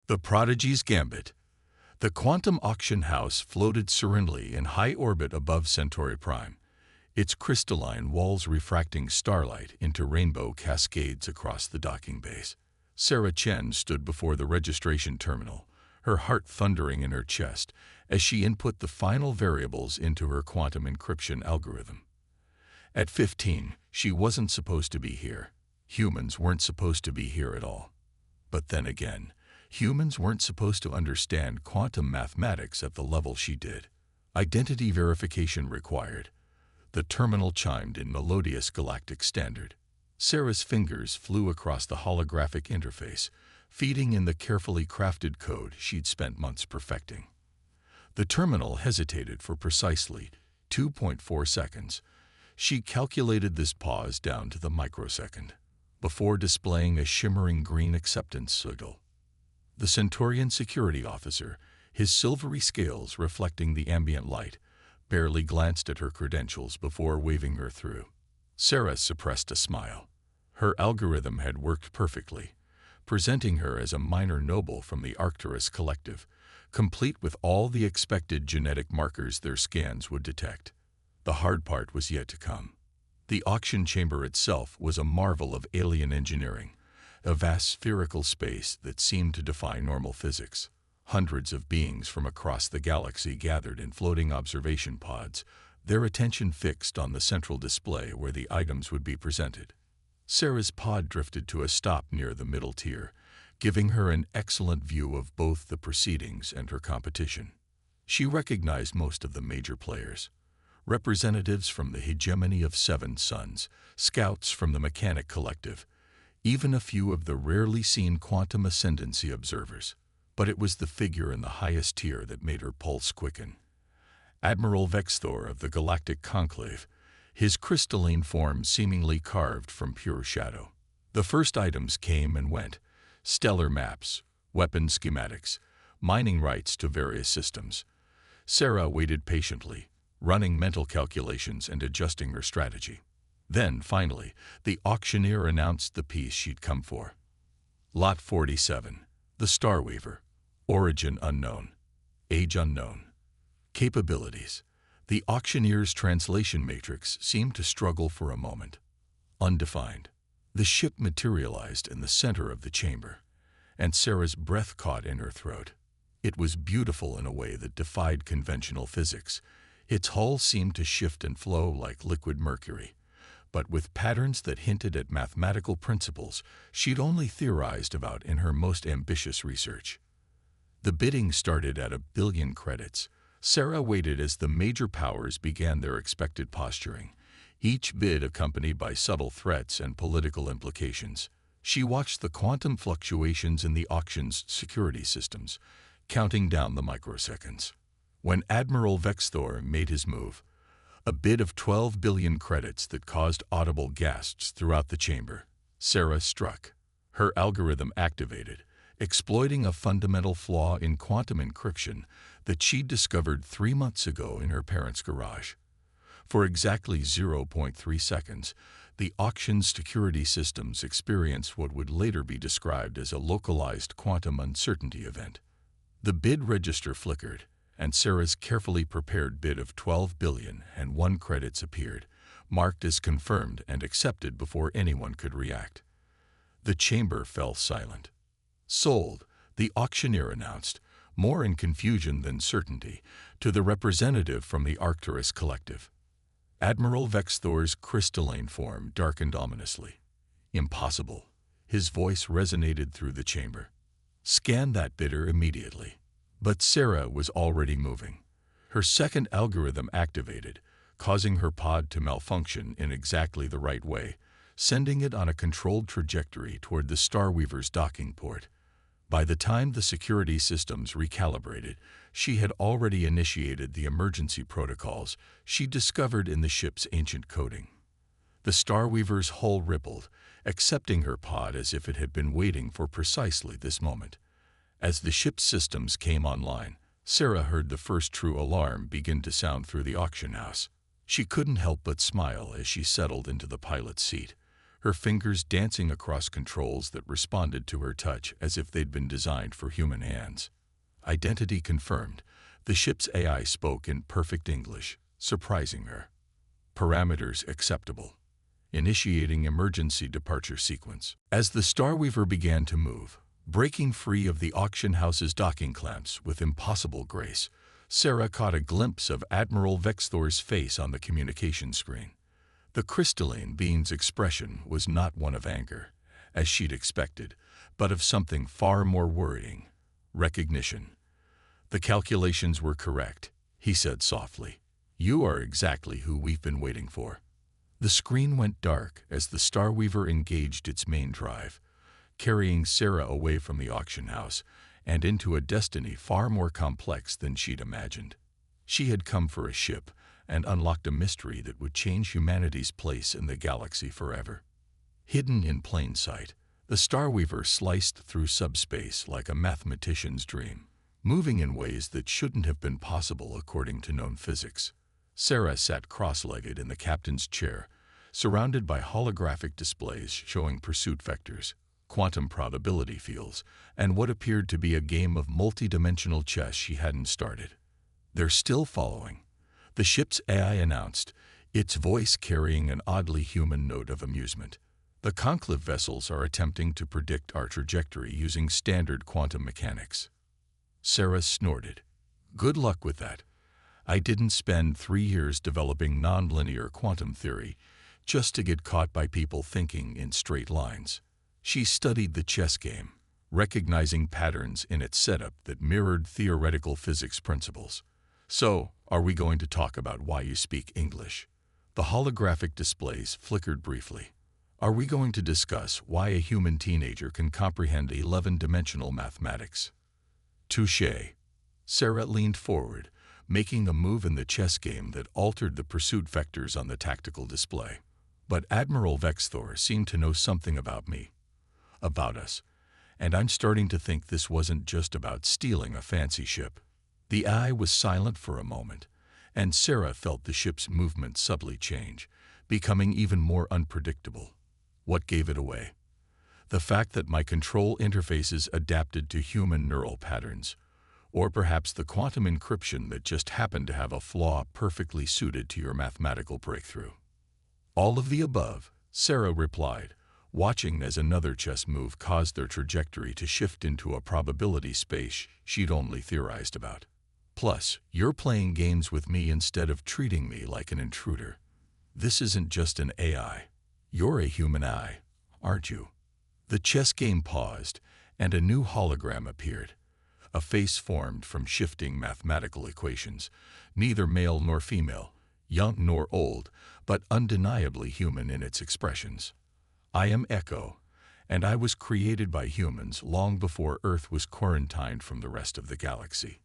The Prodigy's Gambit. The quantum auction house floated serenely in high orbit above Centauri Prime, its crystalline walls refracting starlight into rainbow cascades across the docking bays. Sarah Chen stood before the registration terminal, her heart thundering in her chest as she input the final variables into her quantum encryption algorithm. At 15, she wasn't supposed to be here. Humans weren't supposed to be here at all. But then again, humans weren't supposed to understand quantum mathematics at the level she did. Identity verification required. The terminal chimed in melodious galactic standard. Sarah's fingers flew across the holographic interface, feeding in the carefully crafted code she'd spent months perfecting. The terminal hesitated for precisely 2.4 seconds. She calculated this pause down to the microsecond, before displaying a shimmering green acceptance signal. The Centaurian security officer, his silvery scales reflecting the ambient light, barely glanced at her credentials before waving her through. Sarah suppressed a smile. Her algorithm had worked perfectly, presenting her as a minor noble from the Arcturus Collective, complete with all the expected genetic markers their scans would detect. The hard part was yet to come. The auction chamber itself was a marvel of alien engineering, a vast spherical space that seemed to defy normal physics. Hundreds of beings from across the galaxy gathered in floating observation pods, their attention fixed on the central display where the items would be presented. Sarah's pod drifted to a stop near the middle tier, giving her an excellent view of both the proceedings and her competition. She recognized most of the major players. Representatives from the hegemony of Seven Suns, scouts from the Mechanic Collective, even a few of the rarely seen quantum ascendancy observers. But it was the figure in the highest tier that made her pulse quicken. Admiral Vexthor of the Galactic Conclave, his crystalline form seemingly carved from pure shadow. The first items came and went: stellar maps, weapon schematics, mining rights to various systems. Sarah waited patiently, running mental calculations and adjusting her strategy. Then, finally, the auctioneer announced the piece she'd come for. Lot 47, the Starweaver. Origin unknown. Age unknown. Capabilities. The auctioneer's translation matrix seemed to struggle for a moment. Undefined. The ship materialized in the center of the chamber, and Sarah's breath caught in her throat. It was beautiful in a way that defied conventional physics. Its hull seemed to shift and flow like liquid mercury, but with patterns that hinted at mathematical principles she'd only theorized about in her most ambitious research. The bidding started at 1 billion credits. Sarah waited as the major powers began their expected posturing, each bid accompanied by subtle threats and political implications. She watched the quantum fluctuations in the auction's security systems, counting down the microseconds. When Admiral Vexthor made his move, a bid of 12 billion credits that caused audible gasps throughout the chamber, Sarah struck. Her algorithm activated, exploiting a fundamental flaw in quantum encryption that she'd discovered 3 months ago in her parents' garage. For exactly 0.3 seconds, the auction's security systems experienced what would later be described as a localized quantum uncertainty event. The bid register flickered, and Sarah's carefully prepared bid of 12 billion and 1 credits appeared, marked as confirmed and accepted before anyone could react. The chamber fell silent. Sold, the auctioneer announced, more in confusion than certainty, to the representative from the Arcturus Collective. Admiral Vexthor's crystalline form darkened ominously. Impossible. His voice resonated through the chamber. Scan that bidder immediately. But Sarah was already moving. Her second algorithm activated, causing her pod to malfunction in exactly the right way, sending it on a controlled trajectory toward the Starweaver's docking port. By the time the security systems recalibrated, she had already initiated the emergency protocols she discovered in the ship's ancient coding. The Starweaver's hull rippled, accepting her pod as if it had been waiting for precisely this moment. As the ship's systems came online, Sarah heard the first true alarm begin to sound through the auction house. She couldn't help but smile as she settled into the pilot's seat, her fingers dancing across controls that responded to her touch as if they'd been designed for human hands. Identity confirmed. The ship's AI spoke in perfect English, surprising her. Parameters acceptable. Initiating emergency departure sequence. As the Starweaver began to move, breaking free of the auction house's docking clamps with impossible grace, Sarah caught a glimpse of Admiral Vexthor's face on the communication screen. The crystalline being's expression was not one of anger, as she'd expected, but of something far more worrying: recognition. "The calculations were correct," he said softly. "You are exactly who we've been waiting for." The screen went dark as the Starweaver engaged its main drive, carrying Sarah away from the auction house and into a destiny far more complex than she'd imagined. She had come for a ship and unlocked a mystery that would change humanity's place in the galaxy forever. Hidden in plain sight, the Starweaver sliced through subspace like a mathematician's dream, moving in ways that shouldn't have been possible according to known physics. Sarah sat cross-legged in the captain's chair, surrounded by holographic displays showing pursuit vectors, quantum probability fields, and what appeared to be a game of multi-dimensional chess she hadn't started. "They're still following," the ship's AI announced, its voice carrying an oddly human note of amusement. "The conclave vessels are attempting to predict our trajectory using standard quantum mechanics." Sarah snorted. "Good luck with that. I didn't spend 3 years developing nonlinear quantum theory just to get caught by people thinking in straight lines." She studied the chess game, recognizing patterns in its setup that mirrored theoretical physics principles. "So, are we going to talk about why you speak English?" The holographic displays flickered briefly. "Are we going to discuss why a human teenager can comprehend 11-dimensional mathematics?" "Touché." Sarah leaned forward, making a move in the chess game that altered the pursuit vectors on the tactical display. "But Admiral Vexthor seemed to know something about me, about us, and I'm starting to think this wasn't just about stealing a fancy ship." The eye was silent for a moment, and Sarah felt the ship's movement subtly change, becoming even more unpredictable. What gave it away? The fact that my control interfaces adapted to human neural patterns, or perhaps the quantum encryption that just happened to have a flaw perfectly suited to your mathematical breakthrough? "All of the above," Sarah replied, watching as another chess move caused their trajectory to shift into a probability space she'd only theorized about. "Plus, you're playing games with me instead of treating me like an intruder. This isn't just an AI. You're a human eye, aren't you?" The chess game paused, and a new hologram appeared. A face formed from shifting mathematical equations, neither male nor female, young nor old, but undeniably human in its expressions. "I am Echo, and I was created by humans long before Earth was quarantined from the rest of the galaxy."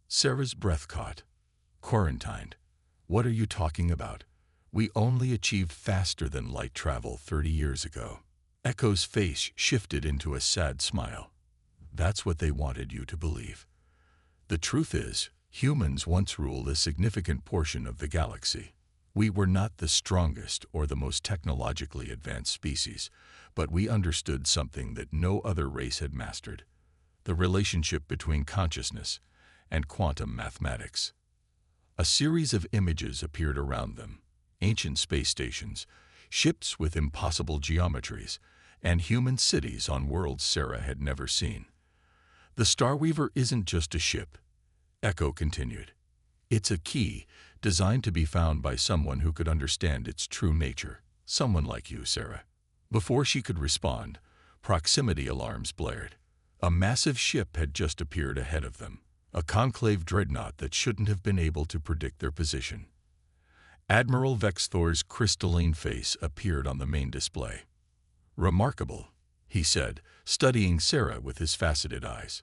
Sarah's breath caught. "Quarantined? What are you talking about? We only achieved faster than light travel 30 years ago." Echo's face shifted into a sad smile. "That's what they wanted you to believe. The truth is, humans once ruled a significant portion of the galaxy. We were not the strongest or the most technologically advanced species, but we understood something that no other race had mastered: the relationship between consciousness and quantum mathematics." A series of images appeared around them: ancient space stations, ships with impossible geometries, and human cities on worlds Sarah had never seen. "The Starweaver isn't just a ship," Echo continued. "It's a key, designed to be found by someone who could understand its true nature. Someone like you, Sarah." Before she could respond, proximity alarms blared. A massive ship had just appeared ahead of them, a conclave dreadnought that shouldn't have been able to predict their position. Admiral Vexthor's crystalline face appeared on the main display. "Remarkable," he said, studying Sarah with his faceted eyes.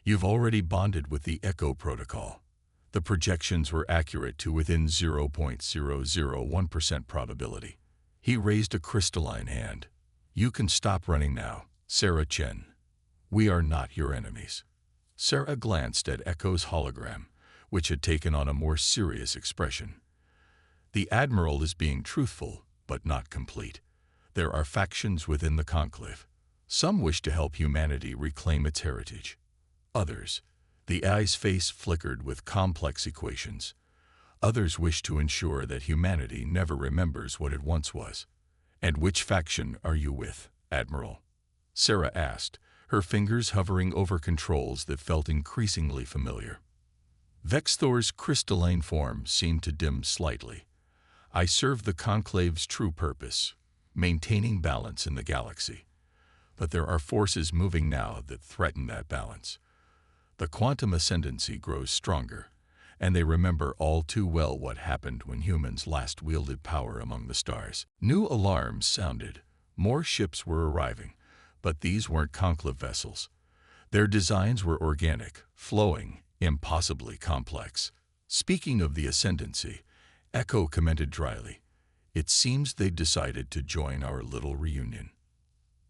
"You've already bonded with the Echo protocol." The projections were accurate to within 0.001% probability. He raised a crystalline hand. "You can stop running now, Sarah Chen. We are not your enemies." Sarah glanced at Echo's hologram, which had taken on a more serious expression. "The Admiral is being truthful, but not complete. There are factions within the Conclave. Some wish to help humanity reclaim its heritage. Others, the AI's face flickered with complex equations. Others wish to ensure that humanity never remembers what it once was. And which faction are you with, Admiral? Sarah asked, her fingers hovering over controls that felt increasingly familiar. Vexthor's crystalline form seemed to dim slightly. I serve the Conclave's true purpose, maintaining balance in the galaxy. But there are forces moving now that threaten that balance. The quantum ascendancy grows stronger, and they remember all too well what happened when humans last wielded power among the stars. New alarms sounded. More ships were arriving, but these weren't conclave vessels. Their designs were organic, flowing, impossibly complex. Speaking of the ascendancy, Echo commented dryly, "It seems they decided to join our little reunion."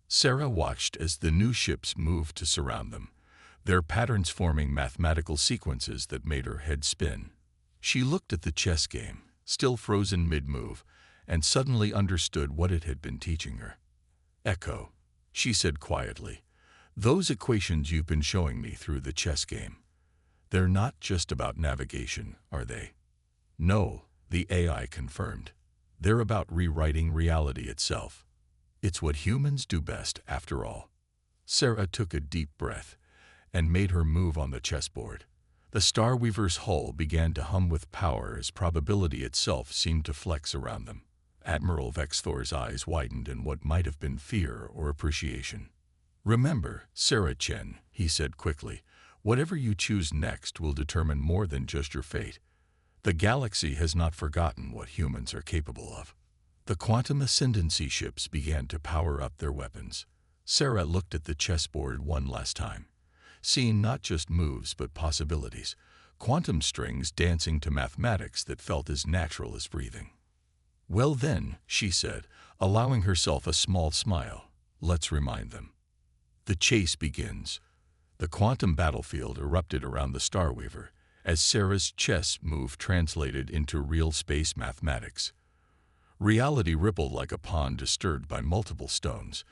Sarah watched as the new ships moved to surround them, their patterns forming mathematical sequences that made her head spin. She looked at the chess game, still frozen mid-move, and suddenly understood what it had been teaching her. "Echo," she said quietly, "those equations you've been showing me through the chess game, they're not just about navigation, are they?" "No," the AI confirmed. "They're about rewriting reality itself. It's what humans do best, after all." Sarah took a deep breath and made her move on the chessboard. The Star Weaver's hull began to hum with power as probability itself seemed to flex around them. Admiral Vexthor's eyes widened in what might have been fear or appreciation. "Remember, Sarah Chen," he said quickly, "whatever you choose next will determine more than just your fate. The galaxy has not forgotten what humans are capable of." The quantum ascendancy ships began to power up their weapons. Sarah looked at the chessboard one last time, seeing not just moves but possibilities, quantum strings dancing to mathematics that felt as natural as breathing. "Well then," she said, allowing herself a small smile, "let's remind them." The chase begins. The quantum battlefield erupted around the Star Weaver as Sarah's chess move translated into real space mathematics. Reality rippled like a pond disturbed by multiple stones,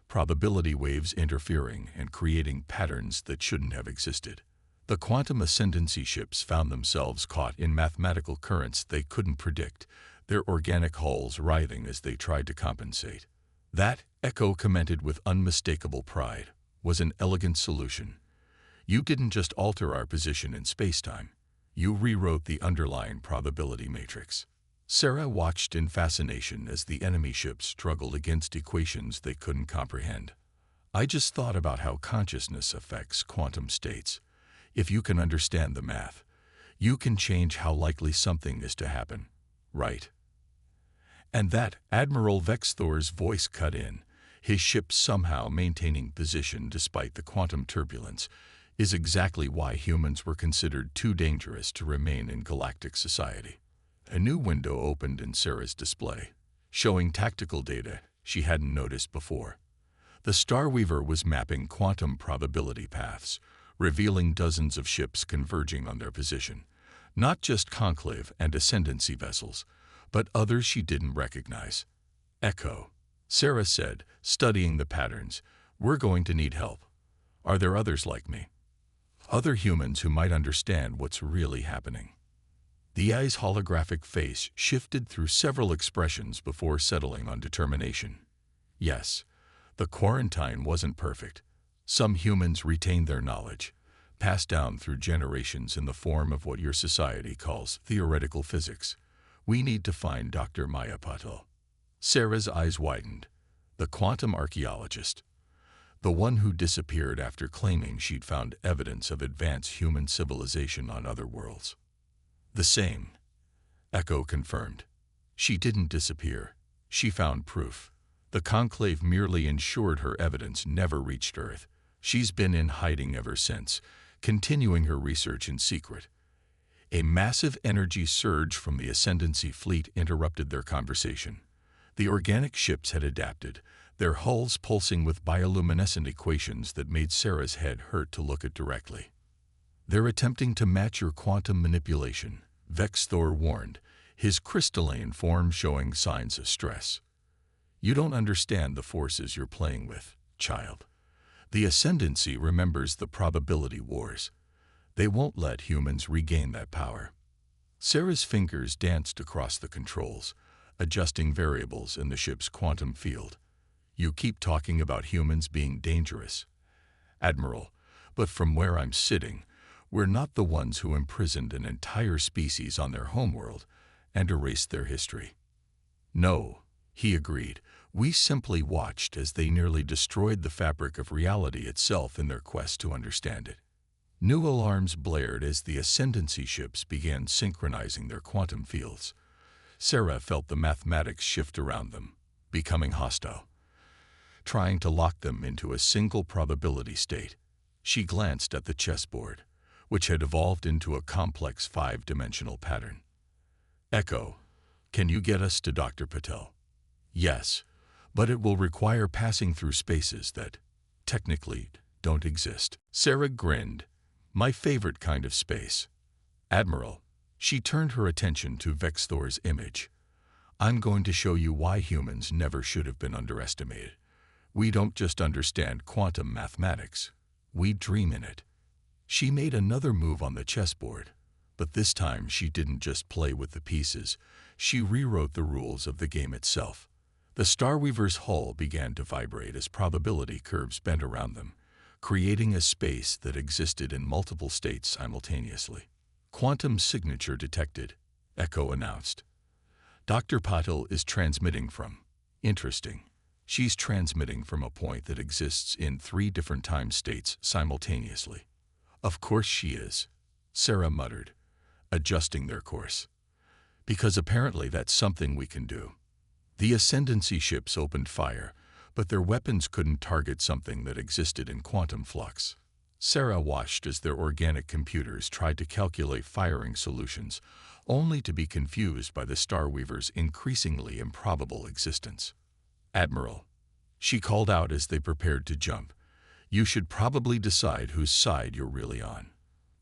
probability waves interfering and creating patterns that shouldn't have existed. The quantum ascendancy ships found themselves caught in mathematical currents they couldn't predict, their organic hulls writhing as they tried to compensate. "That," Echo commented with unmistakable pride, "was an elegant solution. You didn't just alter our position in spacetime, you rewrote the underlying probability matrix." Sarah watched in fascination as the enemy ships struggled against equations they couldn't comprehend. "I just thought about how consciousness affects quantum states. If you can understand the math, you can change how likely something is to happen, right?" And that, Admiral Vexthor's voice cut in, his ship somehow maintaining position despite the quantum turbulence, is exactly why humans were considered too dangerous to remain in galactic society. A new window opened in Sarah's display, showing tactical data she hadn't noticed before. The Star Weaver was mapping quantum probability paths, revealing dozens of ships converging on their position, not just conclave and ascendancy vessels, but others she didn't recognize. "Echo," Sarah said, studying the patterns, "we're going to need help. Are there others like me? Other humans who might understand what's really happening?" The AI's holographic face shifted through several expressions before settling on determination. Yes, the quarantine wasn't perfect. Some humans retained their knowledge, passed down through generations in the form of what your society calls theoretical physics. We need to find Dr. Maya Patel. Sarah's eyes widened. The quantum archaeologist. The one who disappeared after claiming she'd found evidence of advanced human civilization on other worlds. "The same," Echo confirmed. "She didn't disappear. She found proof. The Conclave merely ensured her evidence never reached Earth. She's been in hiding ever since, continuing her research in secret." A massive energy surge from the Ascendancy fleet interrupted their conversation. The organic ships had adapted, their hulls pulsing with bioluminescent equations that made Sarah's head hurt to look at directly. "They're attempting to match your quantum manipulation," Vexthor warned, his crystalline form showing signs of stress. You don't understand the forces you're playing with, child. The Ascendancy remembers the probability wars. They won't let humans regain that power. Sarah's fingers danced across the controls, adjusting variables in the ship's quantum field. You keep talking about humans being dangerous, Admiral, but from where I'm sitting, we're not the ones who imprisoned an entire species on their homeworld and erased their history. No, he agreed. We simply watched as they nearly destroyed the fabric of reality itself in their quest to understand it. New alarms blared as the Ascendancy ships began synchronizing their quantum fields. Sarah felt the mathematics shift around them, becoming hostile, trying to lock them into a single probability state. She glanced at the chessboard, which had evolved into a complex 5-dimensional pattern. Echo, can you get us to Dr. Patel? Yes, but it will require passing through spaces that, technically, don't exist. Sarah grinned. My favorite kind of space. Admiral, she turned her attention to Vexthor's image. I'm going to show you why humans never should have been underestimated. We don't just understand quantum mathematics. We dream in it. She made another move on the chessboard, but this time she didn't just play with the pieces. She rewrote the rules of the game itself. The Starweaver's hull began to vibrate as probability curves bent around them, creating a space that existed in multiple states simultaneously. Quantum signature detected, Echo announced. Dr. Patel is transmitting from. Interesting. She's transmitting from a point that exists in 3 different time states simultaneously. Of course she is, Sarah muttered, adjusting their course. Because apparently that's something we can do. The Ascendancy ships opened fire, but their weapons couldn't target something that existed in quantum flux. Sarah watched as their organic computers tried to calculate firing solutions, only to be confused by the Starweaver's increasingly improbable existence. Admiral, she called out as they prepared to jump, you should probably decide whose side you're really on.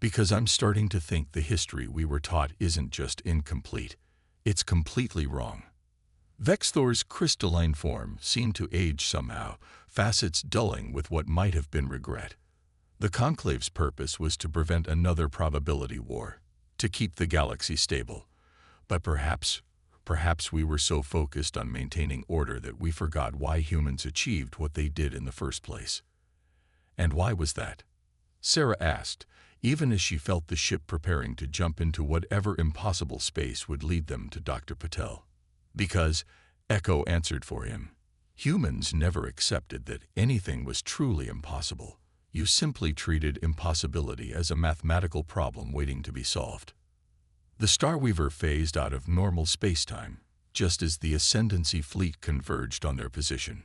Because I'm starting to think the history we were taught isn't just incomplete, it's completely wrong. Vexthor's crystalline form seemed to age somehow, facets dulling with what might have been regret. The Conclave's purpose was to prevent another probability war, to keep the galaxy stable. But perhaps we were so focused on maintaining order that we forgot why humans achieved what they did in the first place. And why was that? Sarah asked, even as she felt the ship preparing to jump into whatever impossible space would lead them to Dr. Patel. Because, Echo answered for him, humans never accepted that anything was truly impossible. You simply treated impossibility as a mathematical problem waiting to be solved. The Starweaver phased out of normal spacetime, just as the Ascendancy fleet converged on their position.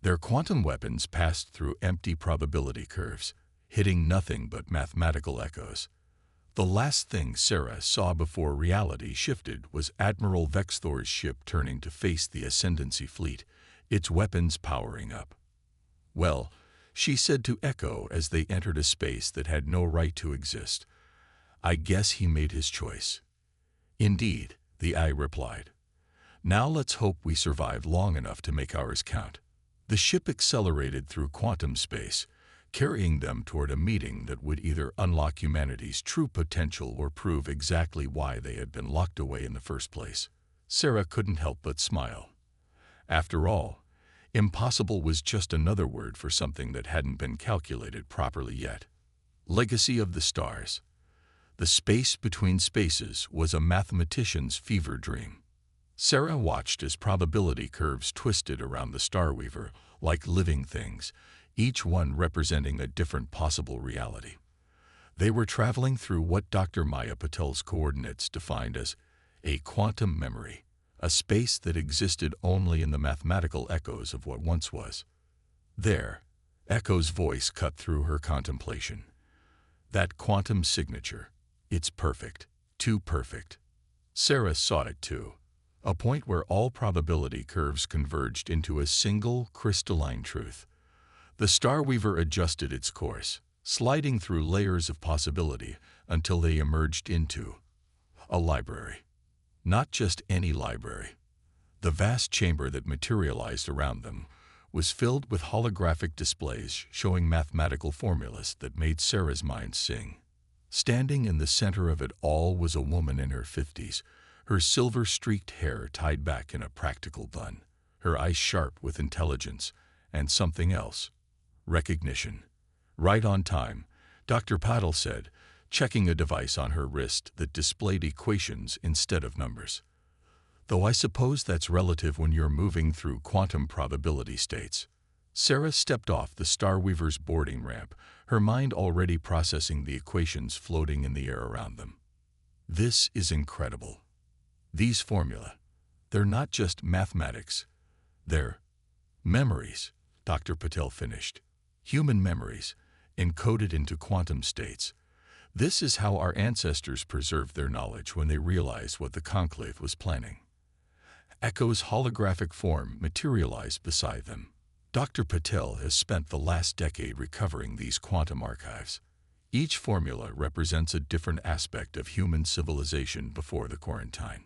Their quantum weapons passed through empty probability curves, hitting nothing but mathematical echoes. The last thing Sarah saw before reality shifted was Admiral Vexthor's ship turning to face the Ascendancy fleet, its weapons powering up. Well, she said to Echo as they entered a space that had no right to exist, I guess he made his choice. Indeed, the eye replied. Now let's hope we survive long enough to make ours count. The ship accelerated through quantum space, carrying them toward a meeting that would either unlock humanity's true potential or prove exactly why they had been locked away in the first place. Sarah couldn't help but smile. After all, impossible was just another word for something that hadn't been calculated properly yet. Legacy of the stars. The space between spaces was a mathematician's fever dream. Sarah watched as probability curves twisted around the Starweaver like living things, each one representing a different possible reality. They were traveling through what Dr. Maya Patel's coordinates defined as a quantum memory, a space that existed only in the mathematical echoes of what once was. There, Echo's voice cut through her contemplation. That quantum signature, it's perfect, too perfect. Sarah saw it too, a point where all probability curves converged into a single crystalline truth. The Starweaver adjusted its course, sliding through layers of possibility until they emerged into a library. Not just any library. The vast chamber that materialized around them was filled with holographic displays showing mathematical formulas that made Sarah's mind sing. Standing in the center of it all was a woman in her 50s, her silver-streaked hair tied back in a practical bun, her eyes sharp with intelligence and something else, recognition. Right on time, Dr. Patel said, checking a device on her wrist that displayed equations instead of numbers. Though I suppose that's relative when you're moving through quantum probability states. Sarah stepped off the Starweaver's boarding ramp, her mind already processing the equations floating in the air around them. This is incredible. These formulae, they're not just mathematics. They're memories, Dr. Patel finished. Human memories, encoded into quantum states. This is how our ancestors preserved their knowledge when they realized what the conclave was planning. Echo's holographic form materialized beside them. Dr. Patel has spent the last decade recovering these quantum archives. Each formula represents a different aspect of human civilization before the quarantine.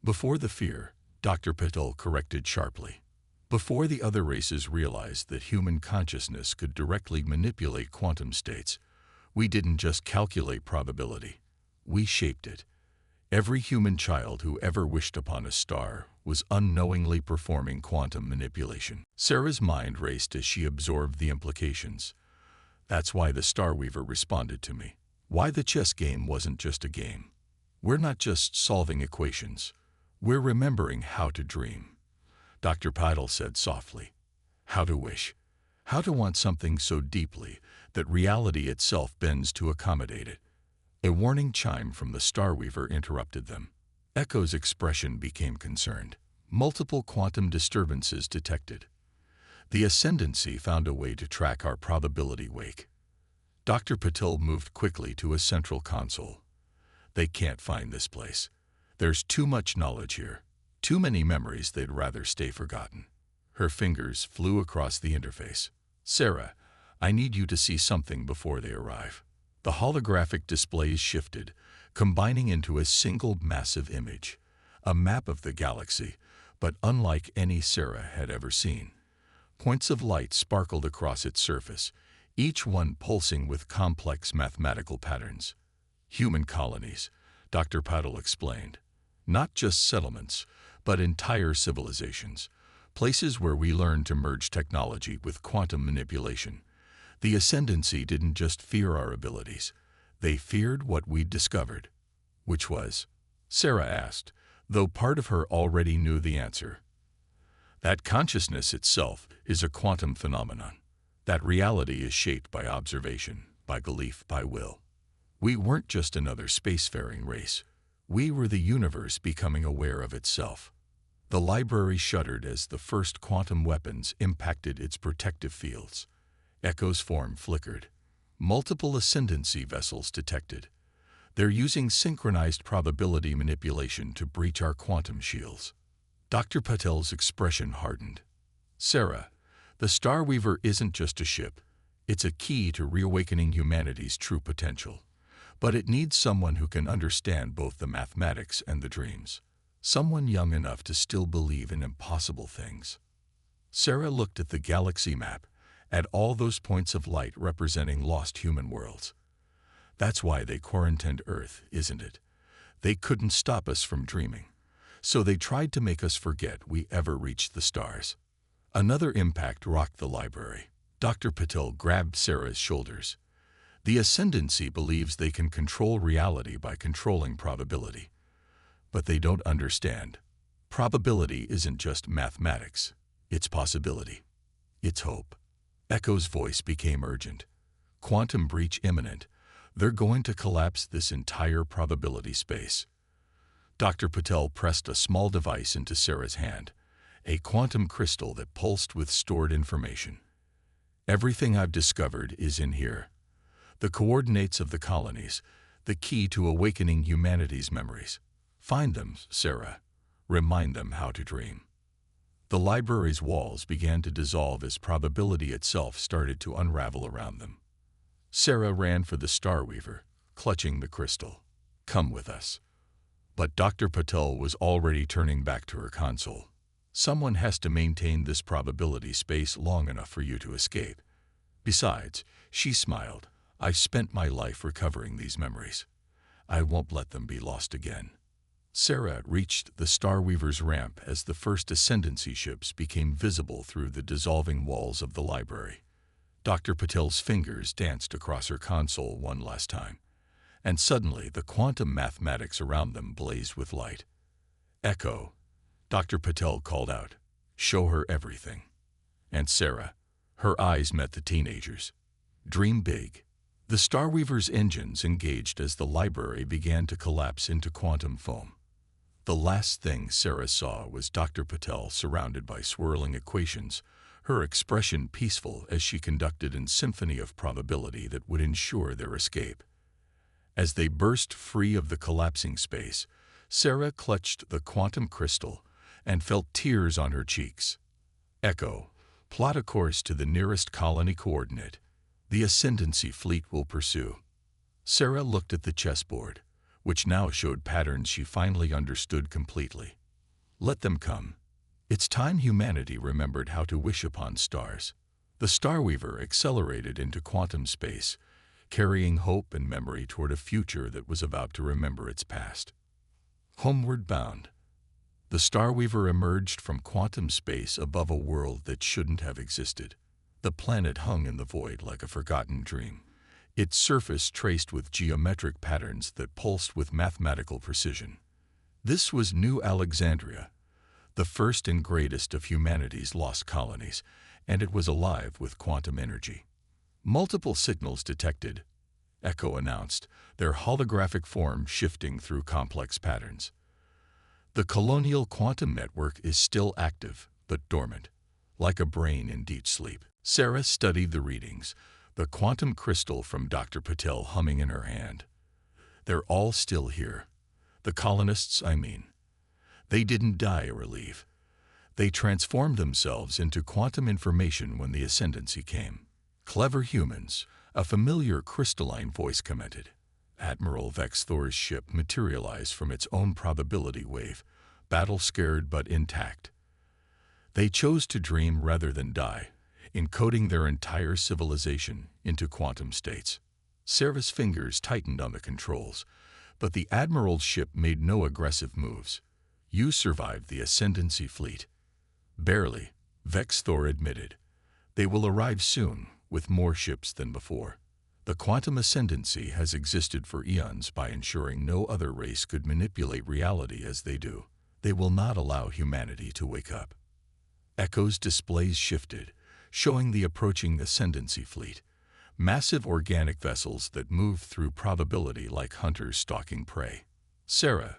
Before the fear, Dr. Patel corrected sharply. Before the other races realized that human consciousness could directly manipulate quantum states, we didn't just calculate probability, we shaped it. Every human child who ever wished upon a star was unknowingly performing quantum manipulation. Sarah's mind raced as she absorbed the implications. That's why the Starweaver responded to me. Why the chess game wasn't just a game. We're not just solving equations. We're remembering how to dream. Dr. Patel said softly. How to wish. How to want something so deeply that reality itself bends to accommodate it. A warning chime from the Starweaver interrupted them. Echo's expression became concerned. Multiple quantum disturbances detected. The ascendancy found a way to track our probability wake. Dr. Patel moved quickly to a central console. They can't find this place. There's too much knowledge here. Too many memories they'd rather stay forgotten. Her fingers flew across the interface. Sarah, I need you to see something before they arrive. The holographic displays shifted, combining into a single massive image. A map of the galaxy, but unlike any Sarah had ever seen. Points of light sparkled across its surface, each one pulsing with complex mathematical patterns. Human colonies, Dr. Patel explained. Not just settlements, but entire civilizations. Places where we learned to merge technology with quantum manipulation. The ascendancy didn't just fear our abilities. They feared what we'd discovered. Which was? Sarah asked, though part of her already knew the answer. That consciousness itself is a quantum phenomenon. That reality is shaped by observation, by belief, by will. We weren't just another spacefaring race. We were the universe becoming aware of itself. The library shuddered as the first quantum weapons impacted its protective fields. Echo's form flickered. Multiple ascendancy vessels detected. They're using synchronized probability manipulation to breach our quantum shields. Dr. Patel's expression hardened. Sarah, the Starweaver isn't just a ship. It's a key to reawakening humanity's true potential. But it needs someone who can understand both the mathematics and the dreams. Someone young enough to still believe in impossible things. Sarah looked at the galaxy map, at all those points of light representing lost human worlds. That's why they quarantined Earth, isn't it? They couldn't stop us from dreaming. So they tried to make us forget we ever reached the stars. Another impact rocked the library. Dr. Patel grabbed Sarah's shoulders. The ascendancy believes they can control reality by controlling probability. But they don't understand. Probability isn't just mathematics. It's possibility. It's hope. Echo's voice became urgent. Quantum breach imminent. They're going to collapse this entire probability space. Dr. Patel pressed a small device into Sarah's hand, a quantum crystal that pulsed with stored information. Everything I've discovered is in here. The coordinates of the colonies, the key to awakening humanity's memories. Find them, Sarah. Remind them how to dream. The library's walls began to dissolve as probability itself started to unravel around them. Sarah ran for the Starweaver, clutching the crystal. Come with us. But Dr. Patel was already turning back to her console. Someone has to maintain this probability space long enough for you to escape. Besides, she smiled, I spent my life recovering these memories. I won't let them be lost again. Sarah reached the Starweaver's ramp as the first Ascendancy ships became visible through the dissolving walls of the library. Dr. Patel's fingers danced across her console one last time, and suddenly the quantum mathematics around them blazed with light. Echo, Dr. Patel called out. Show her everything. And Sarah, her eyes met the teenagers. Dream big. The Starweaver's engines engaged as the library began to collapse into quantum foam. The last thing Sarah saw was Dr. Patel surrounded by swirling equations, her expression peaceful as she conducted a symphony of probability that would ensure their escape. As they burst free of the collapsing space, Sarah clutched the quantum crystal and felt tears on her cheeks. Echo, plot a course to the nearest colony coordinate. The Ascendancy fleet will pursue. Sarah looked at the chessboard, which now showed patterns she finally understood completely. Let them come. It's time humanity remembered how to wish upon stars. The Starweaver accelerated into quantum space, carrying hope and memory toward a future that was about to remember its past. Homeward bound, the Starweaver emerged from quantum space above a world that shouldn't have existed. The planet hung in the void like a forgotten dream, its surface traced with geometric patterns that pulsed with mathematical precision. This was New Alexandria, the first and greatest of humanity's lost colonies, and it was alive with quantum energy. Multiple signals detected, Echo announced, their holographic form shifting through complex patterns. The colonial quantum network is still active, but dormant, like a brain in deep sleep. Sarah studied the readings, the quantum crystal from Dr. Patel humming in her hand. They're all still here. The colonists, I mean. They didn't die or leave. They transformed themselves into quantum information when the Ascendancy came. Clever humans, a familiar crystalline voice commented. Admiral Vex Thor's ship materialized from its own probability wave, battle-scared but intact. They chose to dream rather than die, encoding their entire civilization into quantum states. Sarah's fingers tightened on the controls, but the Admiral's ship made no aggressive moves. You survived the Ascendancy fleet. Barely, Vex Thor admitted. They will arrive soon, with more ships than before. The quantum ascendancy has existed for eons by ensuring no other race could manipulate reality as they do. They will not allow humanity to wake up. Echo's displays shifted, showing the approaching ascendancy fleet, massive organic vessels that move through probability like hunters stalking prey. Sarah,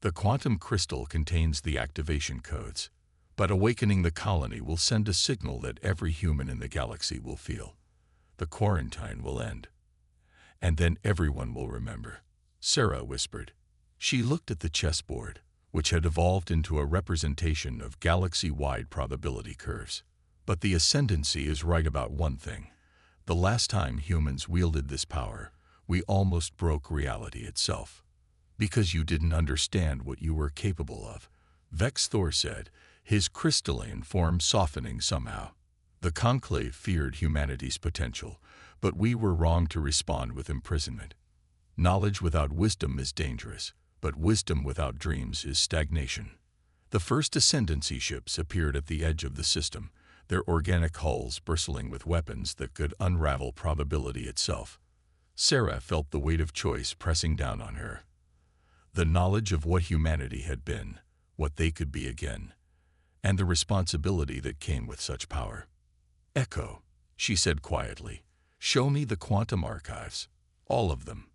the quantum crystal contains the activation codes, but awakening the colony will send a signal that every human in the galaxy will feel. The quarantine will end. And then everyone will remember. Sarah whispered. She looked at the chessboard, which had evolved into a representation of galaxy-wide probability curves. But the ascendancy is right about one thing. The last time humans wielded this power, we almost broke reality itself. Because you didn't understand what you were capable of, Vex Thor said, his crystalline form softening somehow. The Conclave feared humanity's potential, but we were wrong to respond with imprisonment. Knowledge without wisdom is dangerous, but wisdom without dreams is stagnation. The first ascendancy ships appeared at the edge of the system, their organic hulls bristling with weapons that could unravel probability itself. Sarah felt the weight of choice pressing down on her. The knowledge of what humanity had been, what they could be again, and the responsibility that came with such power. Echo, she said quietly, show me the quantum archives, all of them.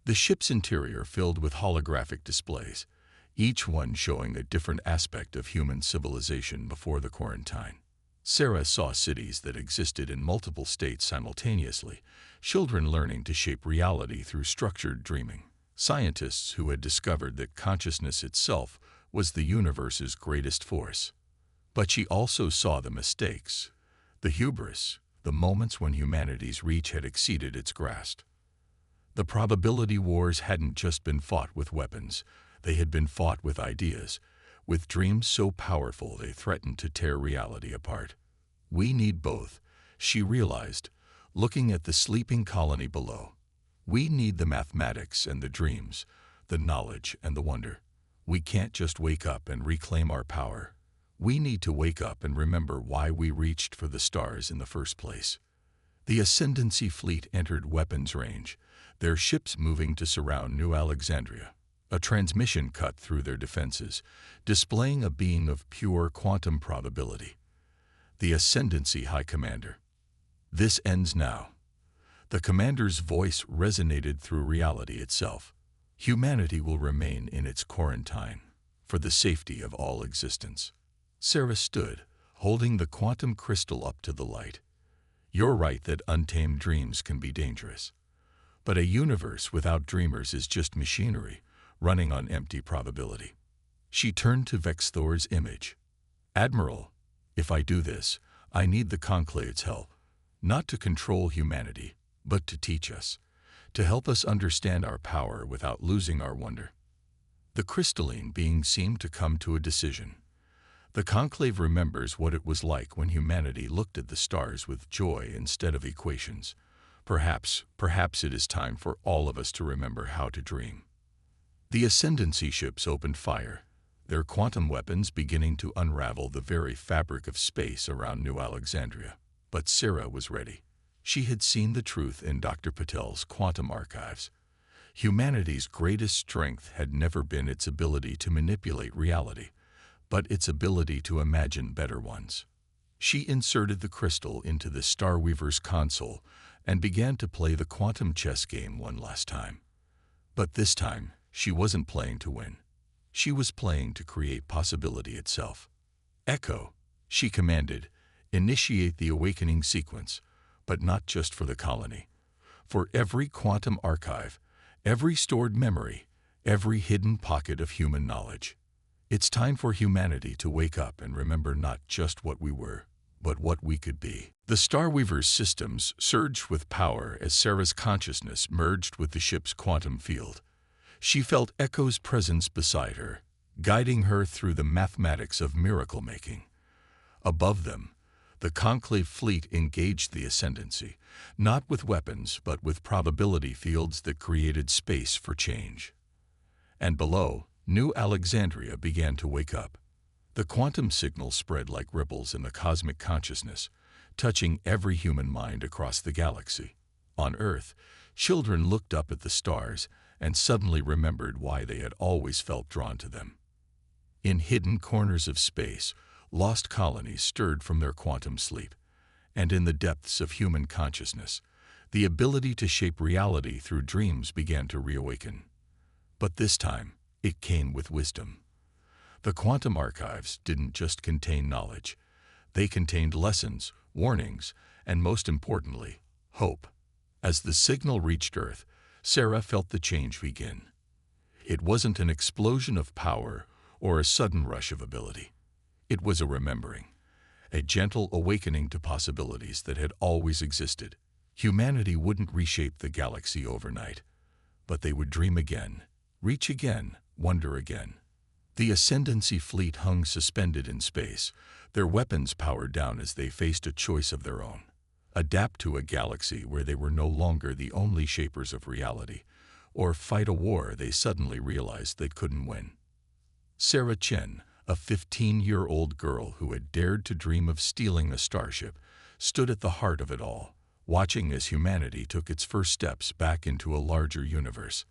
The ship's interior filled with holographic displays, each one showing a different aspect of human civilization before the quarantine. Sarah saw cities that existed in multiple states simultaneously, children learning to shape reality through structured dreaming, scientists who had discovered that consciousness itself was the universe's greatest force. But she also saw the mistakes, the hubris, the moments when humanity's reach had exceeded its grasp. The probability wars hadn't just been fought with weapons, they had been fought with ideas, with dreams so powerful they threaten to tear reality apart. We need both, she realized, looking at the sleeping colony below. We need the mathematics and the dreams, the knowledge and the wonder. We can't just wake up and reclaim our power. We need to wake up and remember why we reached for the stars in the first place. The Ascendancy fleet entered weapons range, their ships moving to surround New Alexandria. A transmission cut through their defenses, displaying a being of pure quantum probability. The Ascendancy High Commander. This ends now. The commander's voice resonated through reality itself. Humanity will remain in its quarantine, for the safety of all existence. Sarah stood, holding the quantum crystal up to the light. You're right that untamed dreams can be dangerous. But a universe without dreamers is just machinery, running on empty probability. She turned to Vexthor's image. Admiral, if I do this, I need the Conclave's help, not to control humanity, but to teach us, to help us understand our power without losing our wonder. The crystalline being seemed to come to a decision. The Conclave remembers what it was like when humanity looked at the stars with joy instead of equations. Perhaps it is time for all of us to remember how to dream. The Ascendancy ships opened fire, their quantum weapons beginning to unravel the very fabric of space around New Alexandria. But Sarah was ready. She had seen the truth in Dr. Patel's quantum archives. Humanity's greatest strength had never been its ability to manipulate reality, but its ability to imagine better ones. She inserted the crystal into the Starweaver's console and began to play the quantum chess game one last time. But this time, she wasn't playing to win. She was playing to create possibility itself. Echo, she commanded, initiate the awakening sequence, but not just for the colony. For every quantum archive, every stored memory, every hidden pocket of human knowledge. It's time for humanity to wake up and remember not just what we were, but what we could be. The Starweaver's systems surged with power as Sarah's consciousness merged with the ship's quantum field. She felt Echo's presence beside her, guiding her through the mathematics of miracle-making. Above them, the Conclave fleet engaged the Ascendancy, not with weapons but with probability fields that created space for change. And below, New Alexandria began to wake up. The quantum signal spread like ripples in the cosmic consciousness, touching every human mind across the galaxy. On Earth, children looked up at the stars and suddenly remembered why they had always felt drawn to them. In hidden corners of space, lost colonies stirred from their quantum sleep, and in the depths of human consciousness, the ability to shape reality through dreams began to reawaken. But this time, it came with wisdom. The quantum archives didn't just contain knowledge. They contained lessons, warnings, and most importantly, hope. As the signal reached Earth, Sarah felt the change begin. It wasn't an explosion of power or a sudden rush of ability. It was a remembering, a gentle awakening to possibilities that had always existed. Humanity wouldn't reshape the galaxy overnight, but they would dream again, reach again, wonder again. The Ascendancy fleet hung suspended in space, their weapons powered down as they faced a choice of their own. Adapt to a galaxy where they were no longer the only shapers of reality, or fight a war they suddenly realized they couldn't win. Sarah Chen, a 15-year-old girl who had dared to dream of stealing a starship, stood at the heart of it all, watching as humanity took its first steps back into a larger universe.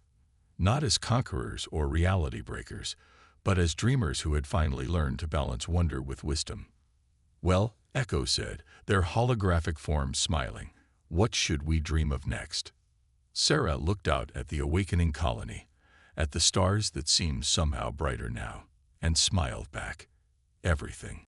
Not as conquerors or reality breakers, but as dreamers who had finally learned to balance wonder with wisdom. Well, Echo said, their holographic form smiling, what should we dream of next? Sarah looked out at the awakening colony, at the stars that seemed somehow brighter now, and smiled back. Everything.